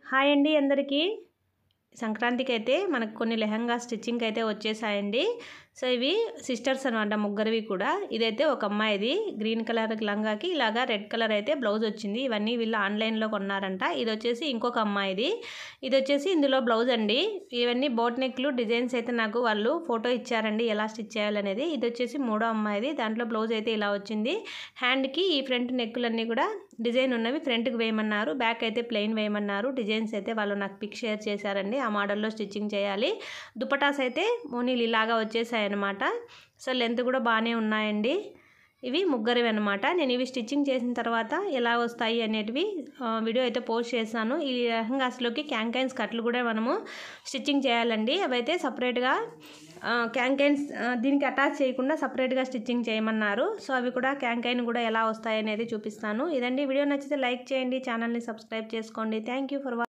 Hi అండి అందరికీ సంక్రాంతికి అయితే మనకు కొన్ని లెహంగా స్టిచ్చింగ్ అయితే వచ్చేసాయండి. సో ఇవి సిస్టర్స్ అనమాట, ముగ్గురివి కూడా. ఇదైతే ఒక అమ్మాయిది గ్రీన్ కలర్ లంగాకి ఇలాగా రెడ్ కలర్ అయితే బ్లౌజ్ వచ్చింది. ఇవన్నీ వీళ్ళు ఆన్లైన్లో కొన్నారంట. ఇది వచ్చేసి ఇంకొక అమ్మాయిది. ఇది వచ్చేసి ఇందులో బ్లౌజ్ అండి. ఇవన్నీ బోట్ నెక్లు డిజైన్స్ అయితే నాకు వాళ్ళు ఫోటో ఇచ్చారండి ఎలా స్టిచ్ చేయాలనేది. ఇది వచ్చేసి మూడో అమ్మాయిది. దాంట్లో బ్లౌజ్ అయితే ఇలా వచ్చింది. హ్యాండ్కి ఈ ఫ్రంట్ నెక్కులన్నీ కూడా డిజైన్ ఉన్నవి ఫ్రంట్కి వేయమన్నారు, బ్యాక్ అయితే ప్లెయిన్ వేయమన్నారు. డిజైన్స్ అయితే వాళ్ళు నాకు పిక్ షేర్ చేశారండి. ఆ మోడల్లో స్టిచ్చింగ్ చేయాలి. దుపటాస్ అయితే మోనీలు ఇలాగా వచ్చేసాయి అనమాట. సో లెంత్ కూడా బాగానే ఉన్నాయండి. ఇవి ముగ్గురివి అనమాట. నేను ఇవి స్టిచ్చింగ్ చేసిన తర్వాత ఎలా వస్తాయి అనేటివి వీడియో అయితే పోస్ట్ చేశాను. ఈ లెహంగాస్లోకి క్యాంకైన్స్ కట్లు కూడా మనము స్టిచ్చింగ్ చేయాలండి. అవైతే సపరేట్గా క్యాంకైన్స్ దీనికి అటాచ్ చేయకుండా సపరేట్గా స్టిచ్చింగ్ చేయమన్నారు. సో అవి కూడా క్యాంకైన్ కూడా ఎలా వస్తాయి అనేది చూపిస్తాను. ఇదండి వీడియో నచ్చితే లైక్ చేయండి, ఛానల్ని సబ్స్క్రైబ్ చేసుకోండి. Thank you for watching.